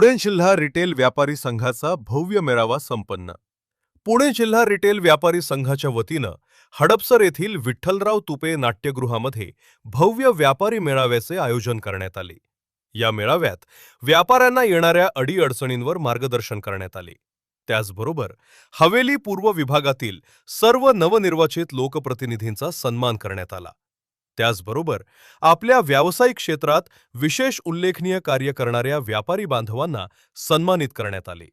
पुणे जिल्हा रिटेल व्यापारी संघाचा भव्य मेळावा संपन्न। पुणे जिल्हा रिटेल व्यापारी संघाच्या वतीनं हडपसर येथील विठ्ठलराव तुपे नाट्यगृहामध्ये भव्य व्यापारी मेळाव्याचे आयोजन करण्यात आले। या मेळाव्यात व्यापाऱ्यांना येणाऱ्या अडीअडचणींवर मार्गदर्शन करण्यात आले। त्याचबरोबर हवेली पूर्व विभागातील सर्व नवनिर्वाचित लोकप्रतिनिधींचा सन्मान करण्यात आला। त्याचबरोबर आपल्या व्यावसायिक क्षेत्रात विशेष उल्लेखनीय कार्य करणाऱ्या व्यापारी बांधवांना सन्मानित करण्यात आले।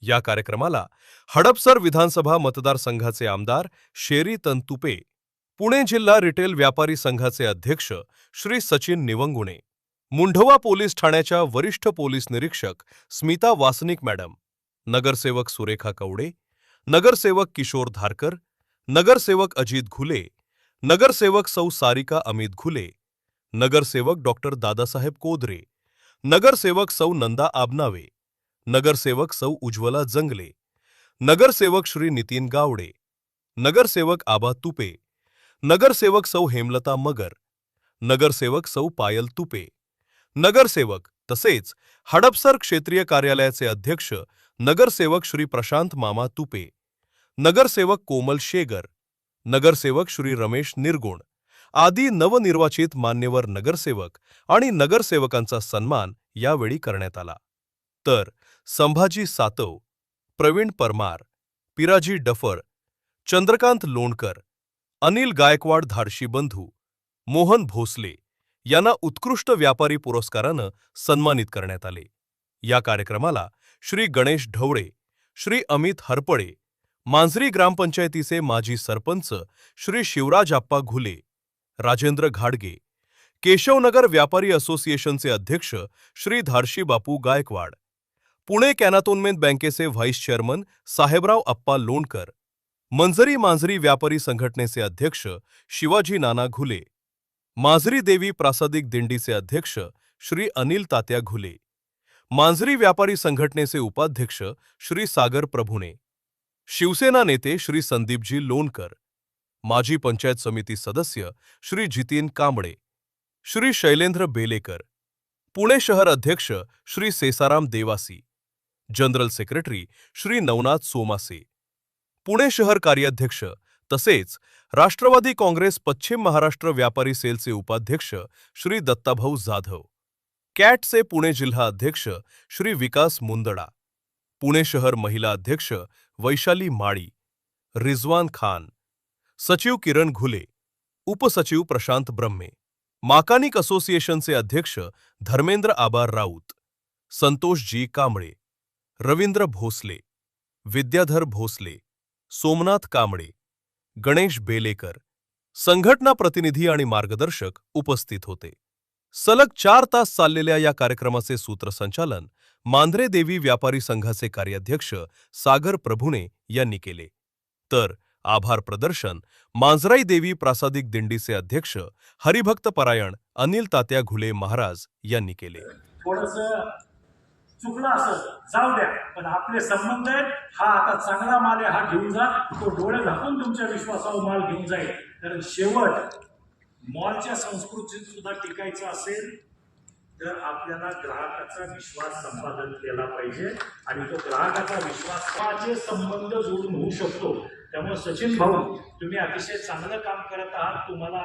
या कार्यक्रमाला हडपसर विधानसभा मतदारसंघाचे आमदार शेरी तनतुपे, पुणे जिल्हा रिटेल व्यापारी संघाचे अध्यक्ष श्री सचिन निवंगुणे, मुंढवा पोलीस ठाण्याच्या वरिष्ठ पोलीस निरीक्षक स्मिता वासनिक मॅडम, नगरसेवक सुरेखा कवडे, नगरसेवक किशोर धारकर, नगरसेवक अजित घुले, नगरसेवक सौ सारिका अमित घुले, नगरसेवक डॉक्टर दादासाहेब कोदरे, नगरसेवक सौ नंदा आबनावे, नगरसेवक सौ उज्ज्वला जंगले, नगरसेवक श्री नितीन गावडे, नगरसेवक आबा तुपे, नगरसेवक सौ हेमलता मगर, नगरसेवक सौ पायल तुपे, नगरसेवक तसेच हडपसर क्षेत्रीय कार्यालयाचे अध्यक्ष नगरसेवक श्री प्रशांत मामा तुपे, नगरसेवक कोमल शेगर, नगरसेवक श्री रमेश निरगुण आदी नवनिर्वाचित मान्यवर नगरसेवक आणि नगरसेवकांचा सन्मान यावेळी करण्यात आला। तर संभाजी सातव, प्रवीण परमार, पिराजी डफर, चंद्रकांत लोणकर, अनिल गायकवाड धाडशी बंधू, मोहन भोसले यांना उत्कृष्ट व्यापारी पुरस्कारानं सन्मानित करण्यात आले। या कार्यक्रमाला श्री गणेश ढवळे, श्री अमित हरपळे, मांजरी ग्रामपंचायतीचे माजी सरपंच श्री शिवराज आप्पा घुले, राजेंद्र घाडगे, केशवनगर व्यापारी असोसिएशनचे अध्यक्ष श्री धाडशी बापू गायकवाड, पुणे कॅनाटोन्मेंट बँकेचे व्हाईस चेअरमन साहेबराव आप्पा लोणकर, मंजरी मांजरी व्यापारी संघटनेचे अध्यक्ष शिवाजी नाना घुले, मांजरी देवी प्रासादिक दिंडीचे अध्यक्ष श्री अनिल तात्या घुले, मांजरी व्यापारी संघटनेचे उपाध्यक्ष श्री सागर प्रभुने, शिवसेना नेते श्री संदीपजी लोणकर, माजी पंचायत समिती सदस्य श्री जितीन कांबळे, श्री शैलेंद्र बेलेकर, पुणे शहर अध्यक्ष श्री सेसाराम देवासी, जनरल सेक्रेटरी श्री नवनाथ सोमासे, पुणे शहर कार्याध्यक्ष तसेच राष्ट्रवादी काँग्रेस पश्चिम महाराष्ट्र व्यापारी सेलचे उपाध्यक्ष श्री दत्ताभाऊ जाधव, कॅटचे पुणे जिल्हा अध्यक्ष श्री विकास मुंदडा, पुणे शहर महिला अध्यक्ष वैशाली माळी, रिजवान खान, सचिव किरण घुले, उपसचिव प्रशांत ब्रह्मे, माकानिक असोसिएशनचे अध्यक्ष धर्मेंद्र आबार राऊत, संतोष जी कांबळे, रवींद्र भोसले, विद्याधर भोसले, सोमनाथ कांबळे, गणेश बेलेकर, संघटना प्रतिनिधी आणि मार्गदर्शक उपस्थित होते। सलग 4 तास चाललेल्या या कार्यक्रमाचे सूत्रसंचालन मांजरे देवी व्यापारी संघाचे कार्याध्यक्ष सागर प्रभुने यांनी केले। तर आभार प्रदर्शन मांजराई देवी प्रासादिक दिंडीचे अध्यक्ष हरिभक्त परायण अनिल तात्या घुले महाराज यांनी केले। थोडंसं चुकलं असं जाऊ द्या, पण आपले संबंध आहेत, हा आता चांगला माल आहे, हा घेऊन जा, तो डोळे झाकून तुमच्या विश्वासावर माल घेऊन जाईल। कारण शेवट मॉलच्या संस्कृतीत सुद्धा टिकायचं असेल तर आपल्याला ग्राहकाचा विश्वास संपादन केला पाहिजे आणि तो ग्राहकाचा विश्वासाचे संबंध जोडून होऊ शकतो। त्यामुळे सचिन भाऊ, तुम्ही अतिशय चांगलं काम करत आहात, तुम्हाला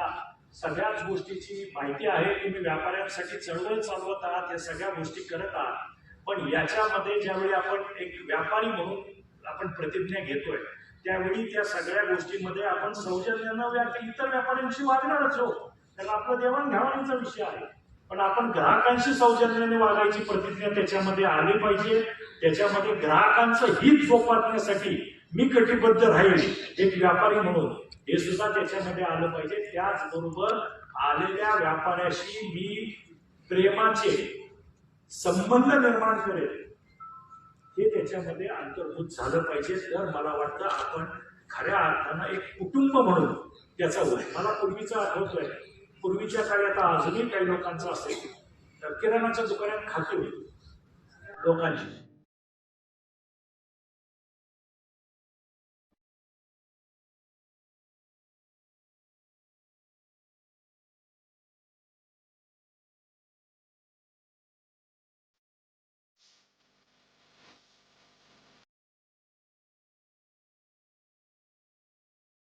सगळ्याच गोष्टीची माहिती आहे, तुम्ही व्यापाऱ्यांसाठी चळवळ चालवत आहात, या सगळ्या गोष्टी करत आहात। पण याच्यामध्ये ज्यावेळी आपण एक व्यापारी म्हणून आपण प्रतिज्ञा घेतोय त्यावेळी त्या सगळ्या गोष्टींमध्ये आपण सौजन्यानं इतर व्यापाऱ्यांशी वागणारच हो, त्याला आपलं देवाणघेवाणीचा विषय आहे, पण आपण ग्राहकांशी सौजन्याने वागायची प्रतिज्ञा त्याच्यामध्ये आली पाहिजे। त्याच्यामध्ये ग्राहकांचं हित जोपासण्यासाठी मी कटिबद्ध राहील एक व्यापारी म्हणून, हे सुद्धा त्याच्यामध्ये आलं पाहिजे। त्याचबरोबर आलेल्या व्यापाऱ्याशी मी प्रेमाचे संबंध निर्माण करेल हे त्याच्यामध्ये अंतर्भूत झालं पाहिजे। तर मला वाटतं आपण खऱ्या अर्थानं एक कुटुंब म्हणून त्याचा होईल। मला पूर्वीचा आठवतोय, पूर्वीच्या काळी, आता अजूनही काही लोकांचं असेल तर किराणाच्या दुकानात खाते होती लोकांची,